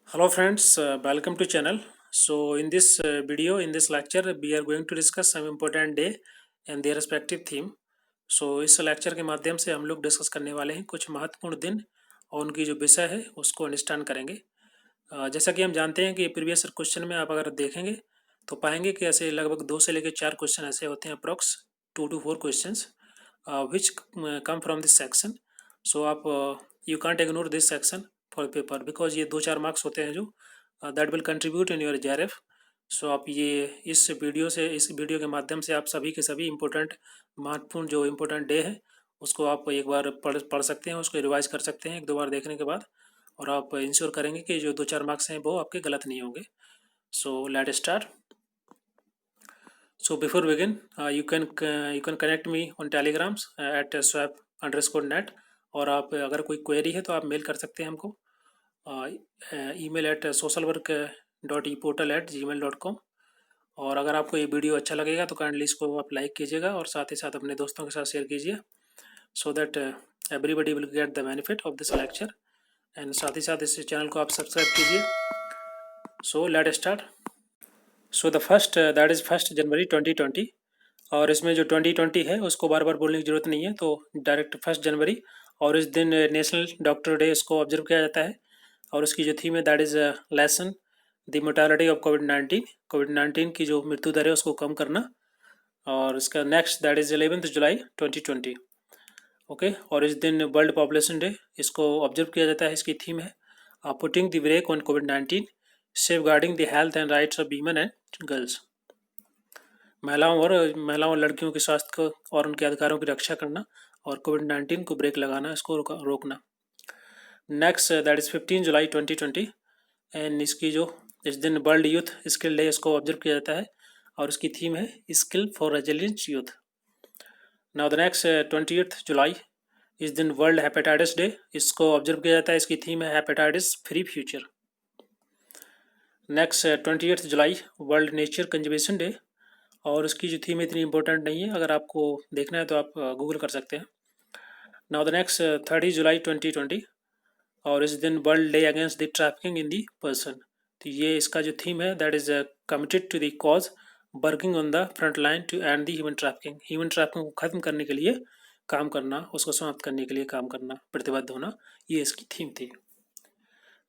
Hello friends, welcome to channel. So in this video, in this lecture, we are going to discuss some important day and their respective theme. So इस lecture के माध्यम से हम लोग discuss करने वाले हैं कुछ महत्वपूर्ण दिन और उनकी जो विषय है उसको अंडरस्टैंड करेंगे। जैसा कि हम जानते हैं कि प्रीवियस क्वेश्चन में आप अगर देखेंगे तो पाएंगे कि ऐसे लगभग 2 से लेकर 4 क्वेश्चन ऐसे होते हैं, approx 2 to 4 questions which come from this section. So आप you can't ignore this section for paper because ये 2-4 मार्क्स होते हैं जो that will contribute in your JRF. So आप ये इस वीडियो के माध्यम से आप सभी के सभी इम्पोर्टेंट महत्वपूर्ण जो इम्पोर्टेंट डे है उसको आप एक बार पढ़ सकते हैं, उसको रिवाइज कर सकते हैं 1-2 बार देखने के बाद, और आप इंश्योर करेंगे कि जो 2-4 मार्क्स हैं वो आपके गलत नहीं होंगे। So let start. So before begin, you can connect me on telegrams at swap_net, और आप अगर कोई क्वेरी है तो आप मेल कर सकते हैं हमको email at socialwork.eportal@gmail.com। और अगर आपको ये वीडियो अच्छा लगेगा तो काइंडली इसको आप लाइक कीजिएगा और साथ ही साथ अपने दोस्तों के साथ शेयर कीजिए, so that everybody will get the benefit of this lecture. And साथ ही साथ इस चैनल को आप सब्सक्राइब कीजिए। So let start. So the first that is 1 जनवरी 2020, और इसमें जो 2020 है उसको बार बार बोलने की जरूरत नहीं है, तो डायरेक्ट 1 जनवरी। और इस दिन नेशनल डॉक्टर डे इसको ऑब्जर्व किया जाता है, और उसकी जो थीम है that is lesson the mortality of Covid 19 की जो मृत्यु दर है उसको कम करना। और इसका next that is 11 July 2020। Okay, और इस दिन वर्ल्ड पॉपुलेशन डे इसको ऑब्जर्व किया जाता है। इसकी थीम है putting the brake on covid 19, safeguarding the health and rights of women and girls. महिलाओं और लड़कियों के स्वास्थ्य को और उनके अधिकारों की रक्षा करना और कोविड 19 को ब्रेक लगाना, इसको रोकना। Next that is 15 July 2020, and इसकी जो इस दिन वर्ल्ड यूथ स्किल डे इसको ऑब्जर्व किया जाता है, और इसकी थीम है skill for resilience youth. Now the next 20 जुलाई, इस दिन वर्ल्ड हेपेटाइटिस डे इसको ऑब्जर्व किया जाता है। इसकी थीम है हेपेटाइटिस फ्री फ्यूचर। नेक्स्ट 28 जुलाई वर्ल्ड नेचर कंजर्वेशन डे, और उसकी जो थीम इतनी इंपॉर्टेंट नहीं है, अगर आपको देखना है तो आप गूगल कर सकते हैं। नाउ द नेक्स्ट 30 जुलाई 2020, और इस दिन world day against the trafficking in the person. तो ये इसका जो थीम है that is committed to the cause working on the front line to end the human trafficking को ख़त्म करने के लिए काम करना, उसको समाप्त करने के लिए काम करना, प्रतिबद्ध होना, ये इसकी थीम थी।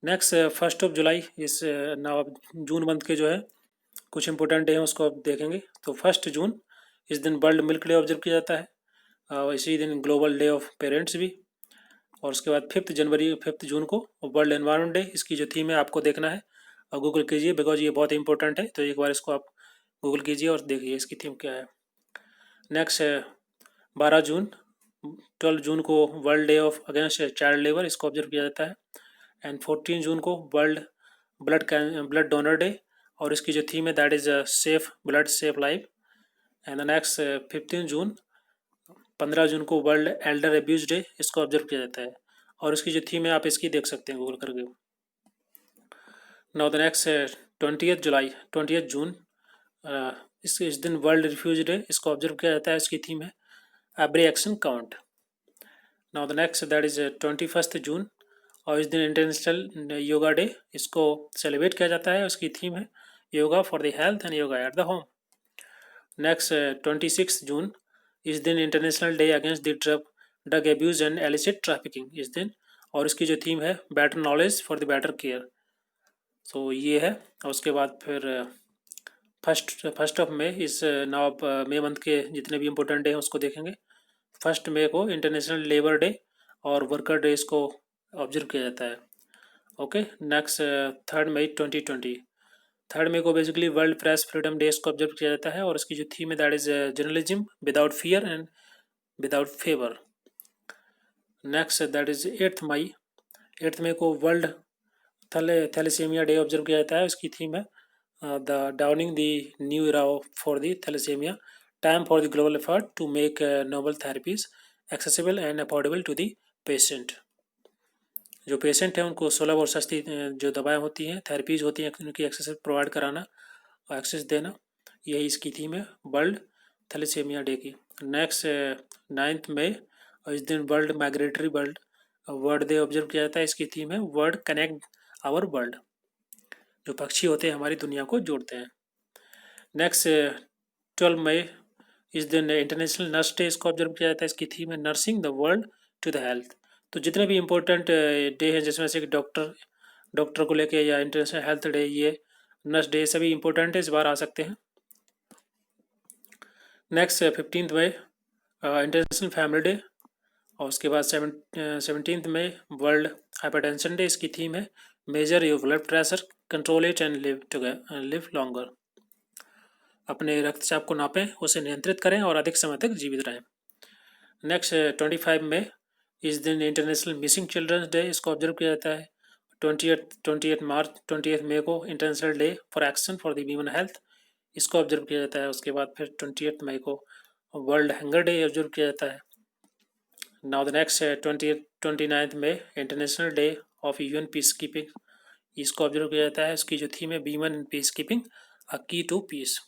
नेक्स्ट 1 जुलाई इस नाउ जून मंथ के जो है कुछ इंपॉर्टेंट डे हैं उसको आप देखेंगे। तो 1 जून, इस दिन वर्ल्ड मिल्क डे ऑब्जर्व किया जाता है, इसी दिन ग्लोबल डे ऑफ पेरेंट्स भी। और उसके बाद 5 जून को वर्ल्ड एनवायरनमेंट डे। इसकी जो थीम है आपको देखना है और गूगल कीजिए बिकॉज ये बहुत इंपॉर्टेंट है, तो एक बार इसको आप गूगल कीजिए और देखिए इसकी थीम क्या है। नेक्स्ट 12 जून, 12 जून को world day of against child labour इसको ऑब्जर्व किया जाता है। एंड 14 जून को वर्ल्ड ब्लड डोनर डे, और इसकी जो थीम है that is safe blood safe life. And the next 15 जून, 15 जून को वर्ल्ड एल्डर एब्यूज डे इसको ऑब्जर्व किया जाता है, और इसकी जो थीम है आप इसकी देख सकते हैं गूगल करके। नाउ द नेक्स्ट 20 जून, इस दिन वर्ल्ड रिफ्यूज डे इसको ऑब्जर्व किया जाता है। इसकी थीम है every action count. Now the next that is 21 जून, और इस दिन इंटरनेशनल योगा डे इसको सेलिब्रेट किया जाता है। उसकी थीम है yoga for the health and yoga at the home. Next 26 जून, इस दिन international day against the drug abuse and elicit trafficking इस दिन, और इसकी जो थीम है better knowledge for the better care. तो ये है। और उसके बाद फिर फर्स्ट ऑफ मई, इस नाउ आप मई मंथ के जितने भी इम्पोर्टेंट डे हैं उसको देखेंगे। 1 मई को इंटरनेशनल लेबर डे और वर्कर डे इसको ऑब्जर्व किया जाता है। ओके, नेक्स्ट 3 मई 2020, 3 मई को basically world press freedom day इसको ऑब्जर्व किया जाता है, और इसकी जो थीम है that is journalism without fear and without favour. Next that is 8 मई, 8 मई को वर्ल्ड थैलेसीमिया डे ऑब्जर्व किया जाता है। इसकी थीम है the dawning the new era for the thalassemia, time for the global effort to make noble therapies accessible and affordable to the patient. जो patient हैं उनको सुलभ और सस्ती जो दवाएं होती हैं, थेरेपीज होती हैं, उनकी एक्सेस प्रोवाइड कराना और एक्सेस देना, यही इसकी थीम है वर्ल्ड थैलेसीमिया डे की। नेक्स्ट 9 मई, और इस दिन world migratory world day observe किया जाता है। इसकी थीम है वर्ल्ड कनेक्ट आवर वर्ल्ड। जो पक्षी होते हैं हमारी दुनिया को जोड़ते हैं। नेक्स्ट 12 मई इस दिन इंटरनेशनल नर्स डे इसको ऑब्जर्व किया जाता है। इसकी थीम है nursing the world to the health. तो जितने भी इम्पोर्टेंट डे हैं जिसमें से कि डॉक्टर को लेके या इंटरनेशनल हेल्थ डे, ये नर्स डे, सभी इम्पोर्टेंट है, इस बार आ सकते हैं। नेक्स्ट 15 मई इंटरनेशनल फैमिली डे, और उसके बाद 17 मई वर्ल्ड हाइपरटेंशन डे। इसकी थीम है major your blood pressure, control it and live longer. अपने रक्तचाप को नापें, उसे नियंत्रित करें और अधिक समय तक जीवित रहें। नेक्स्ट 25 मई इस दिन इंटरनेशनल मिसिंग चिल्ड्रंस डे इसको ऑब्जर्व किया जाता है। 20 मई को international day for action for the human health इसको ऑब्जर्व किया जाता है। उसके बाद फिर 28 मई को वर्ल्ड हंगर डे ऑब्जर्व किया जाता है। Now the next 29 May international day of UN peace keeping इसको ऑब्जर्व किया जाता है। इसकी जो थीम है women in peace keeping a key to peace.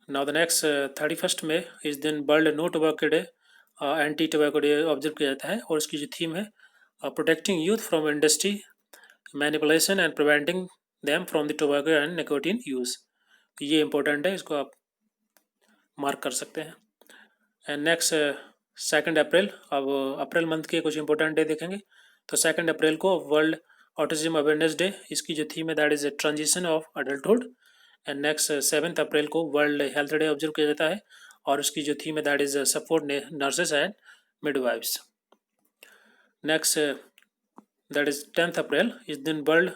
Now the next 31 May इस दिन world no tobacco day anti tobacco day observe किया जाता है, और इसकी जो थीम है protecting youth from industry manipulation and preventing them from the tobacco and nicotine use. ये इंपॉर्टेंट है, इसको आप मार्क कर सकते हैं। एंड नेक्स्ट 2 अप्रैल, अब अप्रैल मंथ के कुछ इंपॉर्टेंट डे देखेंगे। तो 2 अप्रैल को वर्ल्ड ऑटिज्म अवेयरनेस डे, इसकी जो थीम है that is transition of adulthood. And next 7 अप्रैल को वर्ल्ड हेल्थ डे ऑब्जर्व किया जाता है, और उसकी जो थीम है that is support nurses and midwives. Next that is 10 अप्रैल इस दिन वर्ल्ड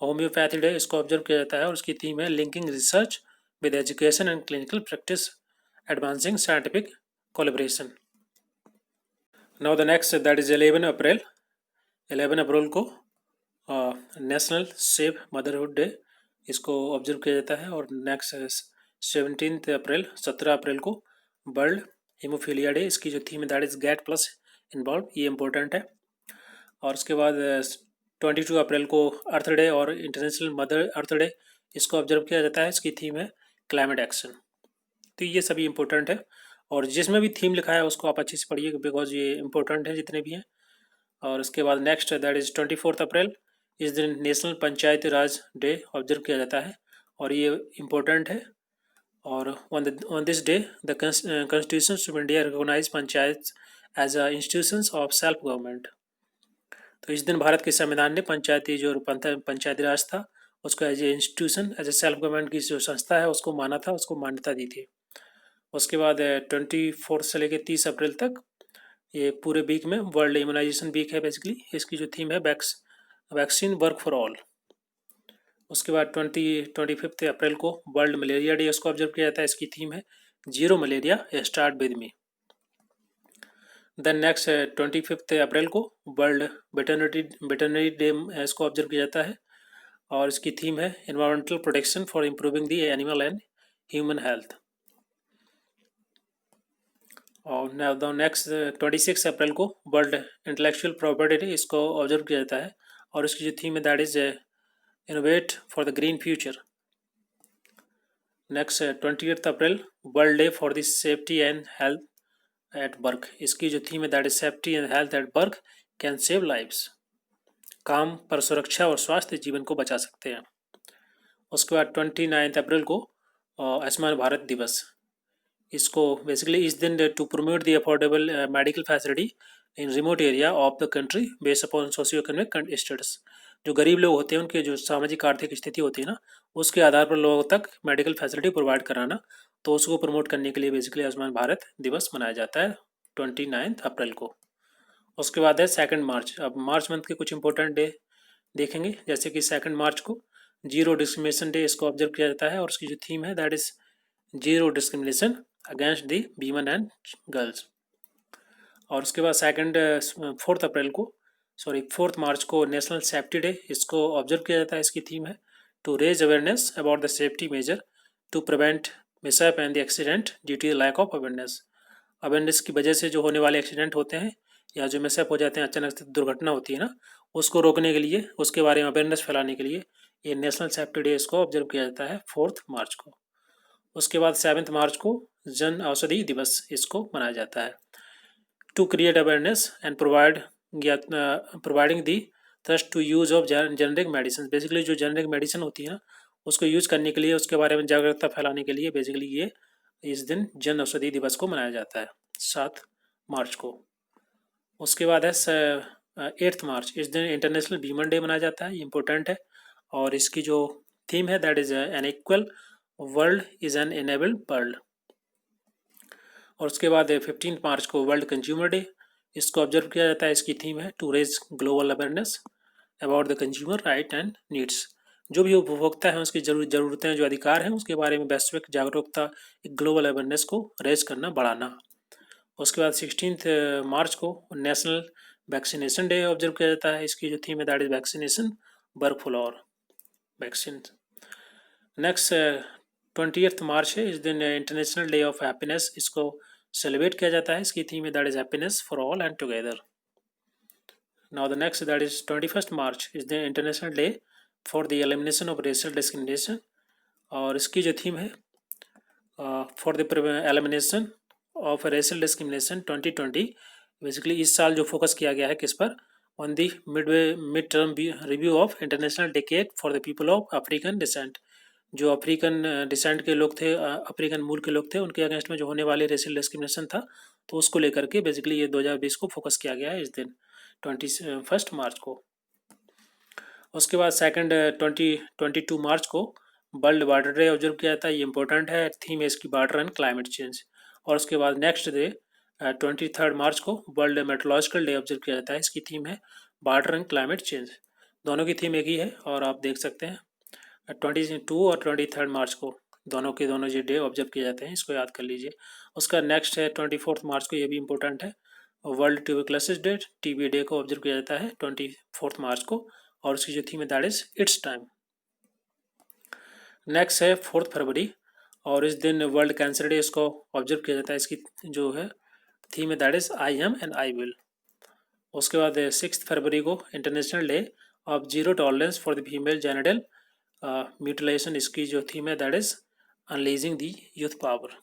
होम्योपैथी डे इसको ऑब्जर्व किया जाता है, और उसकी थीम है linking research with education and clinical practice advancing scientific collaboration. Now the next that is 11 अप्रैल। 11 अप्रैल को नेशनल सेव मदरहुड डे इसको ऑब्जर्व किया जाता है, और नेक्स्ट 17 अप्रैल को वर्ल्ड हीमोफीलिया डे, इसकी जो थीम है that is get plus involve, ये इंपॉर्टेंट है। और उसके बाद 22 अप्रैल को अर्थ डे और इंटरनेशनल मदर अर्थ डे इसको ऑब्जर्व किया जाता है। इसकी थीम है क्लाइमेट एक्शन। तो ये सभी इंपॉर्टेंट है, और जिसमें भी थीम लिखा है उसको आप अच्छे से पढ़िए बिकॉज ये इंपॉर्टेंट है जितने भी हैं। और उसके बाद नेक्स्ट दैट इज 24 अप्रैल इस दिन national Panchayati Raj day observe किया जाता है, और ये इम्पोर्टेंट है। और on this day the constitution of India recognize panchayat as a institutions of self government. तो इस दिन भारत के संविधान ने पंचायती जो पंचायती राज था उसको as a institution, as a self government की जो संस्था है उसको माना था, उसको मान्यता दी थी। उसके बाद 24 से लेकर 30 अप्रैल तक ये पूरे वीक में वर्ल्ड इम्यूनाइजेशन वीक है बेसिकली। इसकी जो थीम है वैक्सीन वर्क फॉर ऑल। उसके बाद 25 अप्रैल को वर्ल्ड मलेरिया डे इसको ऑब्जर्व किया जाता है। इसकी थीम है zero malaria start with me. Then next 25 अप्रैल को वर्ल्ड वेटरनरी डे इसको ऑब्जर्व किया जाता है, और इसकी थीम है environmental protection for improving the animal and human health. और नेक्स्ट 26 अप्रैल को वर्ल्ड इंटेलेक्चुअल प्रॉपर्टी डे इसको ऑब्जर्व किया जाता है, और इसकी जो थीम है that is innovate for the green future. Next 28 April world day for the safety and health at work. इसकी जो थीम है that is safety and health at work can save lives. काम पर सुरक्षा और स्वास्थ्य जीवन को बचा सकते हैं। उसके बाद 29 अप्रैल को आयुष्मान भारत दिवस, इसको बेसिकली इस दिन to promote the affordable medical facility in remote area of the country based upon socio economic status. जो गरीब लोग होते हैं उनके जो सामाजिक आर्थिक स्थिति होती है ना, उसके आधार पर लोगों तक मेडिकल फैसिलिटी प्रोवाइड कराना, तो उसको प्रमोट करने के लिए बेसिकली आयुष्मान भारत दिवस मनाया जाता है 29 अप्रैल को। उसके बाद है 2 मार्च। अब मार्च मंथ के कुछ इंपॉर्टेंट डे देखेंगे, जैसे कि 2 मार्च को जीरो डिस्क्रिमिनेशन डे इसको ऑब्जर्व किया जाता है, और उसकी जो थीम है that is zero discrimination against the women and girls. और उसके बाद 4 मार्च को नेशनल सेफ्टी डे इसको ऑब्जर्व किया जाता है। इसकी थीम है to raise awareness about the safety measure to prevent mishap and the accident due to the lack of awareness की वजह से जो होने वाले एक्सीडेंट होते हैं या जो मिसहैप हो जाते हैं, अचानक से दुर्घटना होती है ना, उसको रोकने के लिए, उसके बारे में अवेयरनेस फैलाने के लिए ये नेशनल सेफ्टी डे इसको ऑब्जर्व किया जाता है 4 मार्च को। उसके बाद 7 मार्च को जन औषधि दिवस इसको मनाया जाता है to create awareness and providing the thirst to use of generic medicine, basically जो जेनरिक मेडिसिन होती है ना उसको यूज करने के लिए, उसके बारे में जागरूकता फैलाने के लिए बेसिकली ये इस दिन जन औषधि दिवस को मनाया जाता है 7 मार्च को। उसके बाद है 8 मार्च, इस दिन इंटरनेशनल वीमन डे मनाया जाता है, ये इंपॉर्टेंट है। और इसकी जो थीम है that is an equal world is an enabled world. और उसके बाद 15 मार्च को वर्ल्ड कंज्यूमर डे, इसको ऑब्जर्व किया जाता है। इसकी थीम है to raise global awareness about the consumer right and needs, जो भी उपभोक्ता है उसकी ज़रूरतें, जो अधिकार हैं उसके बारे में वैश्विक जागरूकता, एक ग्लोबल अवेयरनेस को रेज करना, बढ़ाना। उसके बाद 16 मार्च को नेशनल वैक्सीनेशन डे ऑब्जर्व किया जाता है। इसकी जो थीम है that is vaccination work for all vaccine. Next 20 मार्च है, इस दिन इंटरनेशनल डे ऑफ हैप्पीनेस, इसको सेलिब्रेट किया जाता है। इसकी थीम है that is happiness for all and together. Now the next that is 21 मार्च, इस दिन international day for the elimination of racial discrimination, और इसकी जो थीम है for the elimination of racial discrimination 2020। Basically इस साल जो फोकस किया गया है किस पर, on the mid term review of international decade for the people of African descent, जो अफ्रीकन डिसेंट के लोग थे, अफ्रीकन मूल के लोग थे, उनके अगेंस्ट में जो होने वाली रेशियल डिस्क्रिमिनेशन था, तो उसको लेकर के बेसिकली ये 2020 को फोकस किया गया है इस दिन 21 मार्च को। उसके बाद 22 मार्च को वर्ल्ड वाटर डे ऑब्जर्व किया जाता है, ये इंपॉर्टेंट है, थीम है इसकी वाटर एंड क्लाइमेट चेंज। और उसके बाद नेक्स्ट डे 23 मार्च को वर्ल्ड मेट्रोलॉजिकल डे ऑब्जर्व किया जाता है, इसकी थीम है वाटर एंड क्लाइमेट चेंज। दोनों की थीम एक ही है, और आप देख सकते हैं 22 और 23 मार्च को दोनों के दोनों ये डे ऑब्जर्व किए जाते हैं, इसको याद कर लीजिए। उसका नेक्स्ट है 24 मार्च को, ये भी इंपॉर्टेंट है, world tuberculosis day, TB day को ऑब्जर्व किया जाता है 24 मार्च को, और उसकी जो थीम है that is it's time. Next है 4 फरवरी, और इस दिन वर्ल्ड कैंसर डे इसको ऑब्जर्व किया जाता है, इसकी जो है थीम है that is I am and I will. उसके बाद 6 फरवरी को international day of zero tolerance for the female genital mutilation, इसकी जो थीम है that is unleashing the youth power.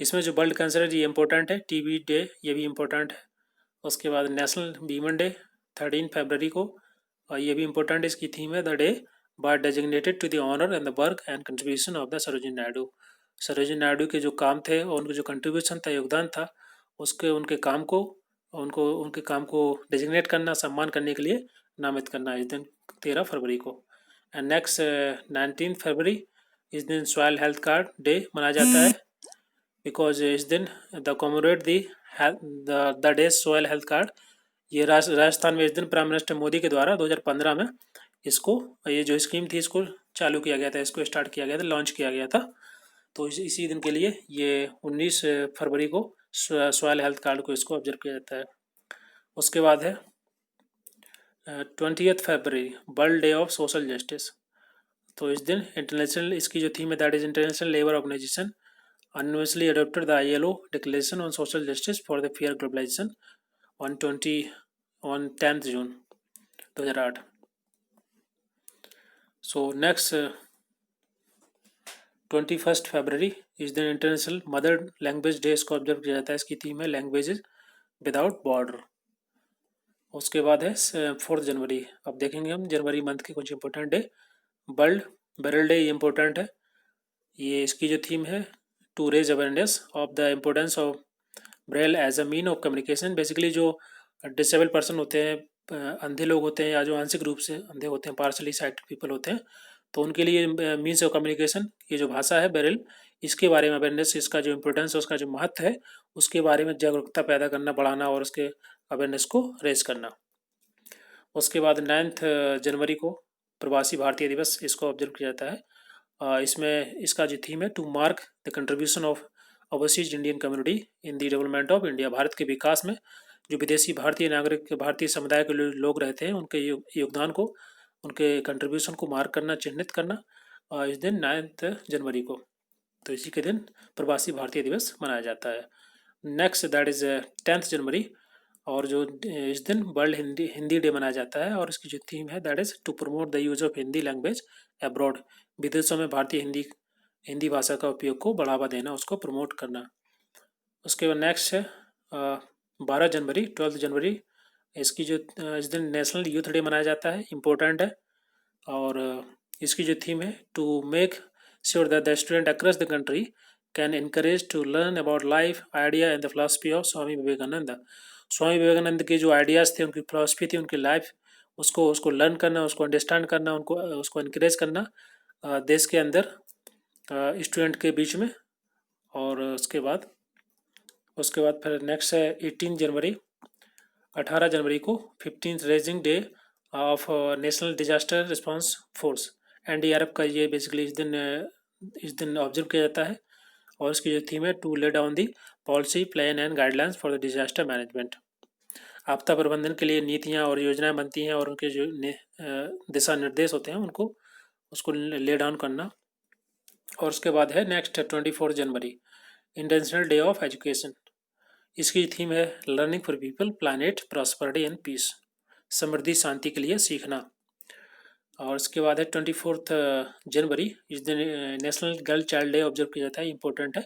इसमें जो वर्ल्ड कैंसर डे ये इंपॉर्टेंट है, टीबी डे ये भी इंपॉर्टेंट है। उसके बाद नेशनल वीमन डे 13 फरवरी को, और ये भी इंपॉर्टेंट, इसकी थीम है the day by designated to the honour and the work and contribution of the Sarojini Naidu. Sarojini Naidu के जो काम थे और उनके जो कंट्रीब्यूशन था, योगदान था, उसके उनके काम को उनके काम को डेजिग्नेट करना, सम्मान करने के लिए नामित करना इस दिन 13 फरवरी को। एंड नेक्स्ट 19 फरवरी, इस दिन सॉइल हेल्थ कार्ड डे मनाया जाता है, बिकॉज इस दिन the commemorate the day soil health card, ये राजस्थान में इस दिन प्राइम मिनिस्टर मोदी के द्वारा 2015 में इसको, ये जो स्कीम थी इसको चालू किया गया था, इसको स्टार्ट किया गया था, लॉन्च किया गया था। तो इसी दिन के लिए ये 19 फरवरी को सॉइल हेल्थ कार्ड को इसको ऑब्जर्व किया जाता है। उसके बाद है 20 फरवरी world day of social justice, तो इस दिन इंटरनेशनल, इसकी जो थीम है that is international labour organization unanimously adopted the ILO Declaration on Social Justice for the Fair Globalization on 10th June 2008। So next 21 फरवरी, इस दिन इंटरनेशनल मदर लैंग्वेज डे इसको observe किया जाता है, इसकी थीम है लैंग्वेजेज विदाउट बॉर्डर। उसके बाद है 4 जनवरी, अब देखेंगे हम जनवरी मंथ के कुछ important day. World braille day, ये इंपॉर्टेंट है, ये इसकी जो थीम है to raise awareness of the importance of braille as a mean of communication. Basically जो डिसेबल पर्सन होते हैं, अंधे लोग होते हैं, या जो आंशिक रूप से अंधे होते हैं, पार्शली साइटेड पीपल होते हैं, तो उनके लिए मीन्स ऑफ कम्युनिकेशन, ये जो भाषा है ब्रेल, इसके बारे में अवेयरनेस, इसका जो इम्पोर्टेंस है, उसका जो महत्व है, उसके बारे में जागरूकता पैदा करना, बढ़ाना, और उसके अवेयरनेस को रेज करना। उसके बाद 9 जनवरी को प्रवासी भारतीय दिवस इसको ऑब्जर्व किया जाता है। इसमें इसका जो थीम है to mark the contribution of overseas Indian community in the development of India, Bharat के विकास में जो विदेशी भारतीय नागरिक, भारतीय समुदाय के लोग रहते हैं, उनके योगदान को, उनके कंट्रीब्यूशन को मार्क करना, चिन्हित करना इस दिन 9 जनवरी को। तो इसी के दिन प्रवासी भारतीय दिवस मनाया जाता है। नेक्स्ट दैट इज 10th जनवरी, और जो इस दिन वर्ल्ड हिंदी डे मनाया जाता है, और इसकी जो थीम है that is to promote the use of Hindi language abroad, विदेशों में भारतीय हिंदी भाषा का उपयोग को बढ़ावा देना, उसको प्रमोट करना। उसके बाद नेक्स्ट है 12 जनवरी 12 जनवरी इसकी जो इस दिन नेशनल यूथ डे मनाया जाता है, इम्पोर्टेंट है। और इसकी जो थीम है, to make sure that the student across the country can encourage to learn about life idea and the philosophy of Swami Vivekananda. Swami Vivekananda के जो आइडियाज़ थे, उनकी फिलॉसफी थी, उनकी लाइफ, उसको लर्न करना, उसको अंडरस्टैंड करना, उनको उसको इनक्रेज करना देश के अंदर स्टूडेंट के बीच में। और उसके बाद फिर नेक्स्ट है 18 जनवरी, 18 जनवरी को 15th raising day of national disaster response force, NDRF का ये बेसिकली इस दिन ऑब्जर्व किया जाता है। और इसकी जो थीम है, to lay down the policy plan and guidelines for the disaster management. आपदा प्रबंधन के लिए नीतियाँ और योजनाएं बनती हैं, और उनके जो दिशा निर्देश होते हैं उनको उसको ले डाउन करना। और उसके बाद है नेक्स्ट 24 जनवरी, इंटरनेशनल डे ऑफ एजुकेशन। इसकी थीम है learning for people, planet, prosperity and peace, समृद्धि, शांति के लिए सीखना। और इसके बाद है 24 जनवरी, इस दिन national girl child day observe किया जाता है, इंपॉर्टेंट है।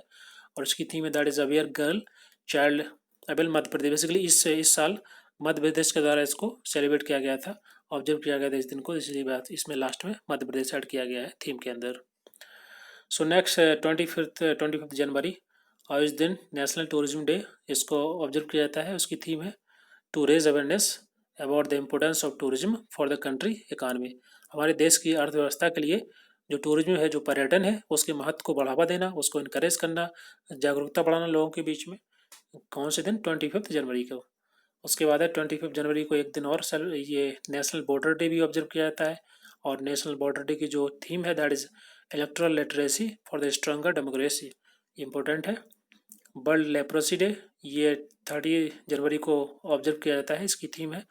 और इसकी थीम है that is aware girl child avail Madhya Pradesh. Basically इस साल मध्य प्रदेश के द्वारा इसको सेलिब्रेट किया गया था, ऑब्जर्व किया गया था इस दिन को, इसलिए बात इसमें लास्ट में मध्य प्रदेश ऐड किया गया है थीम के अंदर। सो नेक्स्ट 25 जनवरी, और इस दिन नेशनल टूरिज्म डे इसको ऑब्जर्व किया जाता है। उसकी थीम है to raise awareness about the importance of tourism for the country economy. हमारे देश की अर्थव्यवस्था के लिए जो टूरिज्म है, जो पर्यटन है, उसके महत्व को बढ़ावा देना, उसको इनकरेज करना, जागरूकता बढ़ाना लोगों के बीच में। कौन से दिन? 25 जनवरी को। उसके बाद है 25 जनवरी को एक दिन और ये नेशनल बॉर्डर डे भी ऑब्जर्व किया जाता है। और नेशनल बॉर्डर डे की जो थीम है that is electoral literacy for the stronger democracy, important है। वर्ल्ड लेप्रोसी डे, ये 30 जनवरी को ऑब्जर्व किया जाता है। इसकी थीम है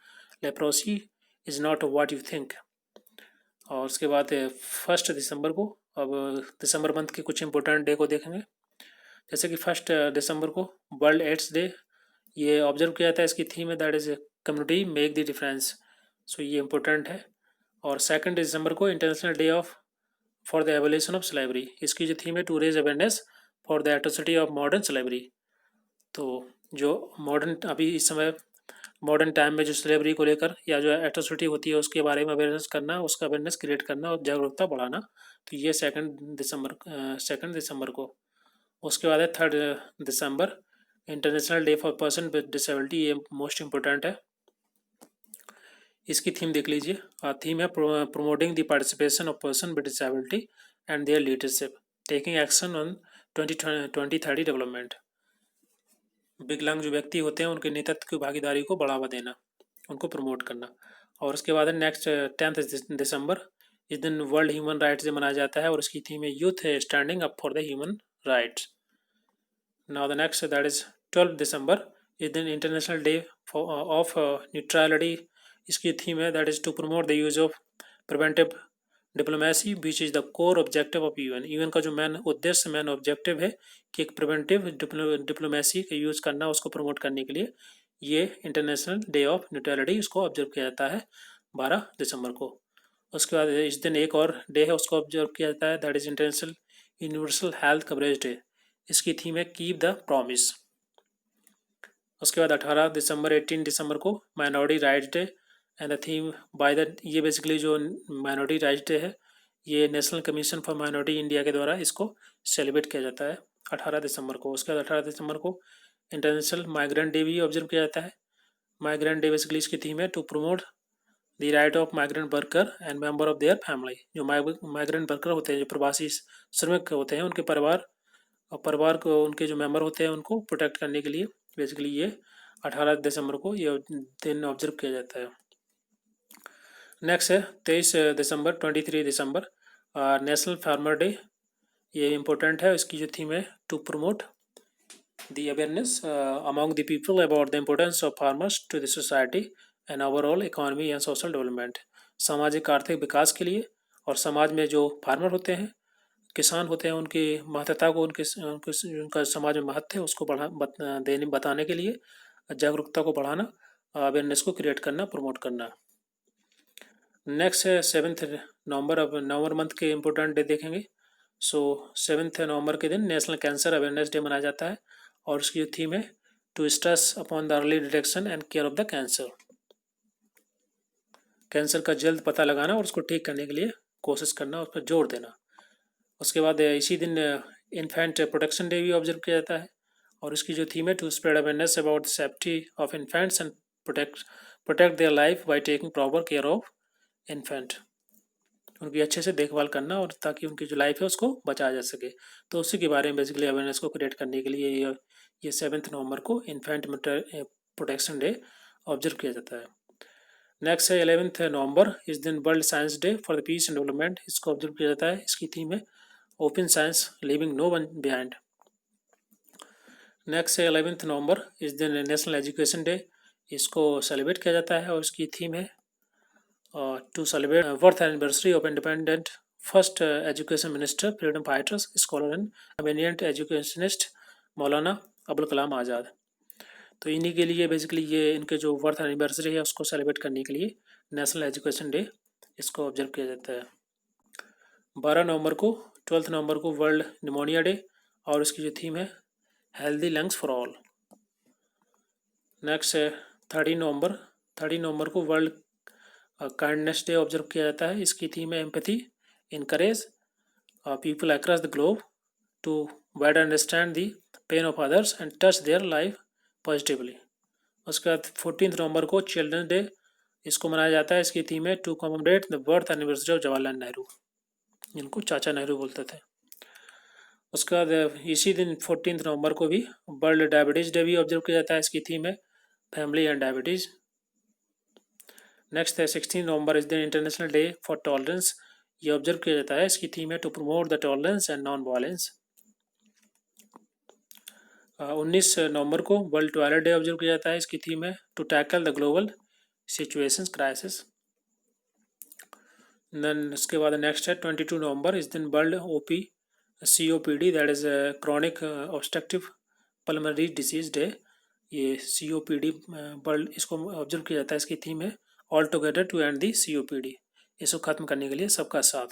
leprosy is not what you think. और उसके बाद 1 दिसंबर को, अब दिसंबर मंथ के कुछ इंपॉर्टेंट डे को देखेंगे। जैसे कि 1 दिसंबर को वर्ल्ड एड्स डे ये ऑब्जर्व किया जाता है। इसकी थीम है that is community make the difference, so ये इंपॉर्टेंट है। और 2 दिसंबर को international day of for the evolution of slavery, इसकी जो थीम है to raise awareness for the atrocity of modern slavery. तो जो मॉडर्न अभी इस समय मॉडर्न टाइम में जो स्लेवरी को लेकर या जो एट्रोसिटी होती है उसके बारे में अवेयरनेस करना, उसका अवेयरनेस क्रिएट करना और जागरूकता बढ़ाना, तो ये 2 दिसंबर को। उसके बाद है 3 दिसंबर, international day for person with disability, ये मोस्ट इम्पोर्टेंट है। इसकी थीम देख लीजिए, थीम है promoting the participation of person with disability and their leadership, taking action on 2030 development. विकलांग जो व्यक्ति होते हैं उनके नेतृत्व की भागीदारी को बढ़ावा देना, उनको प्रमोट करना। और उसके बाद है नेक्स्ट 10 दिसंबर, इस दिन वर्ल्ड ह्यूमन राइट्स डे मनाया जाता है और इसकी थीम है यूथ है standing up for the human rights. Now the next that is 12 दिसंबर, इस दिन इंटरनेशनल डे ऑफ न्यूट्रलिटी। इसकी थीम है that is to promote the use of preventive diplomacy which is the core objective of UN का जो main objective है कि एक प्रिवेंटिव डिप्लोमेसी का यूज़ करना, उसको प्रमोट करने के लिए ये इंटरनेशनल डे ऑफ न्यूट्रलिटी इसको ऑब्जर्व किया जाता है 12 दिसंबर को। उसके बाद इस दिन एक और डे है उसको ऑब्जर्व किया जाता है that is international universal health coverage day. इसकी थीम है कीप द प्रॉमिस। उसके बाद 18 दिसंबर 18 दिसंबर को minority rights day and the theme by the, ये बेसिकली जो माइनॉरिटी राइट्स डे है ये national commission for minority India के द्वारा इसको सेलिब्रेट किया जाता है 18 दिसंबर को। उसके बाद 18 दिसंबर को इंटरनेशनल माइग्रेंट डे भी ऑब्जर्व किया जाता है। माइग्रेंट डे बेसिकली इसकी थीम है to promote the right of migrant worker and member of their family. जो माइग्रेंट वर्कर होते हैं, जो प्रवासी श्रमिक होते हैं, उनके परिवार को, उनके जो मेंबर होते हैं उनको प्रोटेक्ट करने के लिए बेसिकली ये 18 दिसंबर को ये दिन ऑब्जर्व किया जाता है। नेक्स्ट है 23 दिसंबर 23 दिसंबर, नेशनल फार्मर डे, ये इम्पोर्टेंट है। इसकी जो थीम है to promote the awareness among the people about the importance of farmers to the society and overall economy and social development. सामाजिक आर्थिक विकास के लिए और समाज में जो फार्मर होते हैं, किसान होते हैं, उनकी महत्ता को, उनका समाज में महत्व है उसको बताने के लिए, जागरूकता को बढ़ाना, अवेयरनेस को क्रिएट करना, प्रमोट करना। नेक्स्ट है 7 नवंबर। अब नवंबर मंथ के इम्पोर्टेंट डे देखेंगे। सो 7 नवंबर के दिन नेशनल कैंसर अवेयरनेस डे मनाया जाता है और उसकी थीम है to stress upon the early detection and care of the cancer. Cancer का जल्द पता लगाना और उसको ठीक करने के लिए कोशिश करना, उस पर जोर देना। उसके बाद इसी दिन इन्फेंट प्रोटेक्शन डे भी ऑब्जर्व किया जाता है, और इसकी जो थीम है, to spread awareness about the safety of infants and protect their life by taking proper care of infant. उनकी अच्छे से देखभाल करना और ताकि उनकी जो लाइफ है उसको बचाया जा सके। तो उसी के बारे में बेसिकली अवेयरनेस को क्रिएट करने के लिए ये 7 नवंबर को इन्फेंट प्रोटेक्शन डे ऑब्जर्व किया जाता है। नेक्स्ट है 11 नवंबर, इस दिन world science day for the peace and development, इसको ऑब्जर्व किया जाता है। इसकी थीम है open science leaving no one behind. Next है 11 नवंबर, इस दिन नेशनल एजुकेशन डे, इसको सेलिब्रेट किया जाता है और इसकी थीम है to celebrate birth anniversary of independent first education minister, freedom fighters, scholar and eminent educationist Maulana Abul Kalam Azad. तो इन्हीं के लिए बेसिकली ये इनके जो बर्थ एनिवर्सरी है उसको सेलिब्रेट करने के लिए नेशनल एजुकेशन डे इसको ऑब्जर्व किया जाता है। 12 नवंबर को 12 नवंबर को वर्ल्ड निमोनिया डे, और इसकी जो थीम है healthy lungs for all. Next है 13 नवंबर को वर्ल्ड काइंडनेस डे ऑब्जर्व किया जाता है। इसकी थीम है empathy, encourage people across the globe to better understand the pain of others and touch their life positively. उसके बाद 14 नवंबर को चिल्ड्रंस डे इसको मनाया जाता है। इसकी थीम है to commemorate the birth anniversary of Jawaharlal Nehru, जिनको चाचा नेहरू बोलते थे। उसके बाद इसी दिन 14 नवंबर को भी वर्ल्ड डायबिटीज़ डे भी ऑब्जर्व किया जाता है। इसकी थीम है फैमिली एंड डायबिटीज़। नेक्स्ट है 16 नवंबर, इस दिन इंटरनेशनल डे फॉर टॉलरेंस, ये ऑब्जर्व किया जाता है। इसकी थीम है to promote the tolerance and non violence. 19 नवंबर को वर्ल्ड टॉयलेट डे ऑब्जर्व किया जाता है। इसकी थीम है to tackle the global situations crisis. Then उसके बाद नेक्स्ट है 22 नवंबर, इस दिन world COPD that is chronic obstructive pulmonary disease day, ये COPD वर्ल्ड इसको ऑब्जर्व किया जाता है। इसकी थीम है all together to end the COPD, इसको ख़त्म करने के लिए सबका साथ।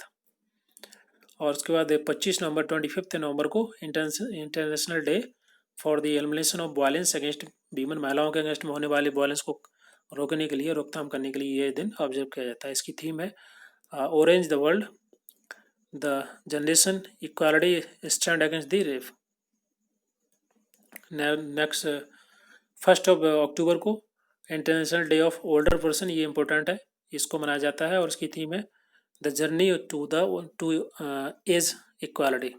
और उसके बाद 25 नवंबर 25 नवंबर को international day for the elimination of violence against women, महिलाओं के अगेंस्ट में होने वाली वायलेंस को रोकने के लिए, रोकथाम करने के लिए ये दिन ऑब्जर्व किया जाता है। इसकी थीम है orange the world the generation equality stand against the rape. Next 1 अक्टूबर को international day of older person, ये इंपॉर्टेंट है, इसको मनाया जाता है और इसकी थीम है the journey to age equality.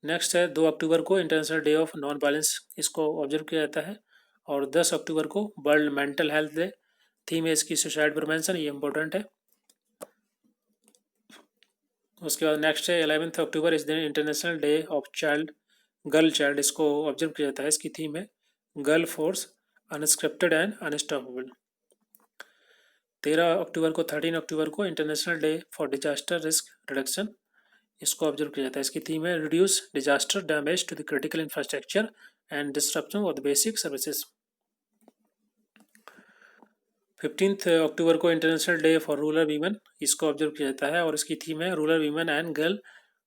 Next है 2 अक्टूबर को international day of non violence, इसको ऑब्जर्व किया जाता है। और 10 अक्टूबर को world mental health day, theme है इसकी सुसाइड प्रिवेंशन, ये इंपॉर्टेंट है। उसके बाद नेक्स्ट है 11 अक्टूबर, इस दिन international day of girl child, इसको ऑब्जर्व किया जाता है। इसकी थीम है girl force unscripted and unstoppable. 13 अक्टूबर को international day for disaster risk reduction, इसको ऑब्जर्व किया जाता है। इसकी थीम है reduce disaster damage to the critical infrastructure and disruption of the basic services. 15 अक्टूबर को international day for rural women, इसको ऑब्जर्व किया जाता है और इसकी थीम है rural women and girl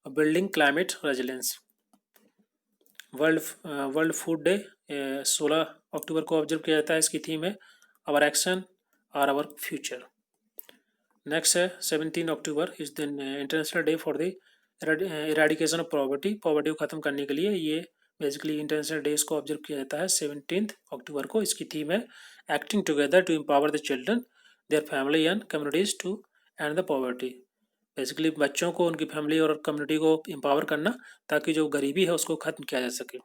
building climate resilience. World food day 16 अक्टूबर को ऑब्जर्व किया जाता है। इसकी थीम है our action are our future. Next है 17 अक्टूबर, इस दिन international day for the eradication of poverty को ख़त्म करने के लिए ये बेसिकली इंटरनेशनल डे इसको ऑब्जर्व किया जाता है 17 अक्टूबर को। इसकी थीम है acting together to empower the children their family and communities to end the poverty. Basically बच्चों को, उनकी फैमिली और कम्युनिटी को एम्पावर करना ताकि जो गरीबी है उसको ख़त्म किया जा सके।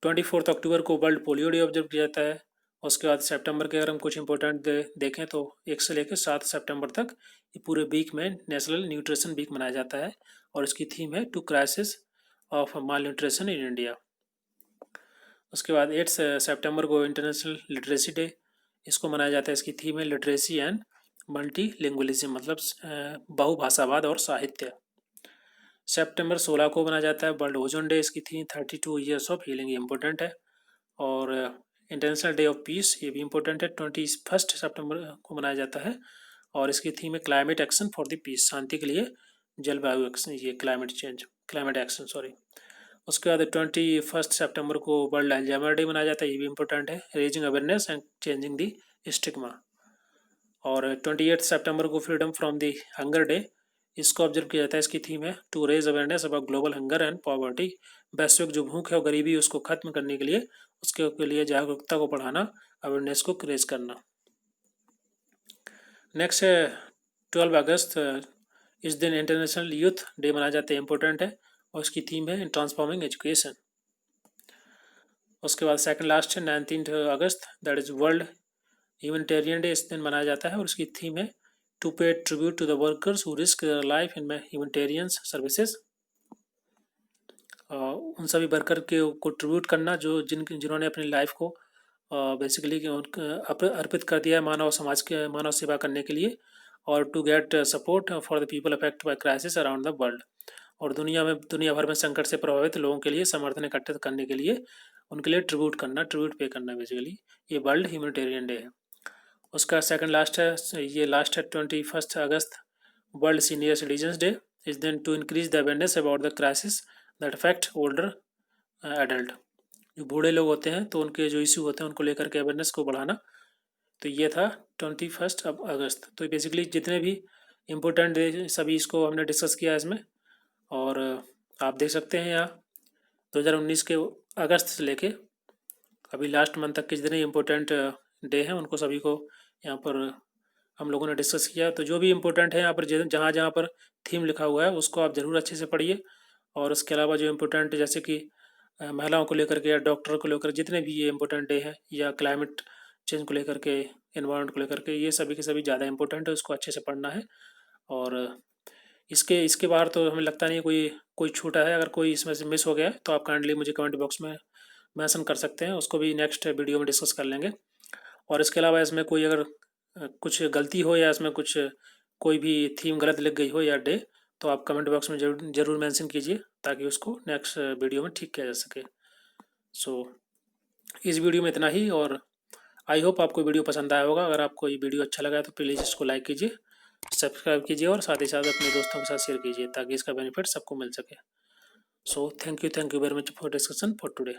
24 अक्टूबर को वर्ल्ड पोलियो डे ऑब्जर्व किया जाता है। उसके बाद सितंबर के अगर हम कुछ इंपॉर्टेंट देखें तो 1 से लेकर 7 सितंबर तक ये पूरे वीक में नेशनल न्यूट्रिशन वीक मनाया जाता है और इसकी थीम है to crisis of malnutrition in India. उसके बाद 8 सितंबर को इंटरनेशनल लिटरेसी डे, इसको मनाया जाता है। इसकी थीम है लिटरेसी एंड मल्टीलिंगुअलिज्म, मतलब बहुभाषावाद और साहित्य। सितंबर 16 को मनाया जाता है वर्ल्ड ओजोन डे, इसकी थीम 32 ईयर्स ऑफ हीलिंग, ये इंपॉर्टेंट है। और इंटरनेशनल डे ऑफ पीस, ये भी इंपॉर्टेंट है, 21 सितंबर को मनाया जाता है और इसकी थीम है climate action for the peace, शांति के लिए जलवायु एक्शन, ये क्लाइमेट एक्शन सॉरी। उसके बाद 21 सितंबर को वर्ल्ड अल्जाइमर डे मनाया जाता है, ये भी इंपॉर्टेंट है, raising awareness and changing the stigma. और 28 सितंबर को freedom from the hunger day, इसको ऑब्जर्व किया जाता है। इसकी थीम है to raise awareness about global hunger and poverty. वैश्विक जो भूख है और गरीबी उसको खत्म करने के लिए, उसके लिए जागरूकता को बढ़ाना, अवेयरनेस को क्रेज करना। नेक्स्ट है 12 अगस्त, इस दिन इंटरनेशनल यूथ डे मनाया जाता है, इंपॉर्टेंट है, और इसकी थीम है ट्रांसफॉर्मिंग एजुकेशन। उसके बाद सेकंड लास्ट है 19 अगस्त, that is world humanitarian day, इस दिन मनाया जाता है, और उसकी थीम है to pay tribute to the workers who risk their life in humanitarian services. उन सभी वर्कर को ट्रिब्यूट करना जो जिन्होंने अपनी लाइफ को बेसिकली अर्पित कर दिया है मानव समाज के मानव सेवा करने के लिए, और to get support for the people affected by crisis around the world. और दुनिया भर में संकट से प्रभावित लोगों के लिए समर्थन एकत्रित करने के लिए उनके लिए ट्रिब्यूट पे करना, बेसिकली ये वर्ल्ड ह्यूमैनिटेरियन डे है। उसका सेकंड लास्ट है, ये लास्ट है 21 अगस्त, वर्ल्ड सीनियर सिटीजन्स डे, इस दिन to increase the awareness about the crisis that affect older adult. जो बूढ़े लोग होते हैं तो उनके जो इश्यू होते हैं उनको लेकर के अवेयरनेस को बढ़ाना। तो ये था 21 अगस्त। तो बेसिकली जितने भी इम्पोर्टेंट डे सभी इसको हमने डिस्कस किया इसमें। और आप देख सकते हैं यहाँ 2019 के अगस्त से लेके अभी लास्ट मंथ तक के जितने इम्पोर्टेंट डे हैं उनको सभी को यहाँ पर हम लोगों ने डिस्कस किया। तो जो भी इम्पोर्टेंट है यहाँ पर जहाँ जहाँ पर थीम लिखा हुआ है उसको आप ज़रूर अच्छे से पढ़िए। और उसके अलावा जो इम्पोर्टेंट जैसे कि महिलाओं को लेकर के या डॉक्टर को लेकर जितने भी ये इम्पोर्टेंट डे है, या क्लाइमेट चेंज को लेकर के, एनवायरनमेंट को लेकर के, ये सभी के सभी ज़्यादा इंपॉर्टेंट है, उसको अच्छे से पढ़ना है। और इसके इसके बाहर तो हमें लगता नहीं है कोई कोई छूटा है। अगर कोई इसमें से मिस हो गया है तो आप काइंडली मुझे कमेंट बॉक्स में मेंशन कर सकते हैं, उसको भी नेक्स्ट वीडियो में डिस्कस कर लेंगे। और इसके अलावा इसमें कोई अगर कुछ गलती हो या इसमें कुछ कोई भी थीम गलत लिख गई हो या डे, तो आप कमेंट बॉक्स में जरूर जरूर मेंशन कीजिए ताकि उसको नेक्स्ट वीडियो में ठीक किया जा सके। सो इस वीडियो में इतना ही, और आई होप आपको वीडियो पसंद आया होगा। अगर आपको ये वीडियो अच्छा लगा तो प्लीज़ इसको लाइक कीजिए, सब्सक्राइब कीजिए, और साथ ही साथ अपने दोस्तों के साथ शेयर कीजिए ताकि इसका बेनिफिट सबको मिल सके। So thank you very much for discussion for today.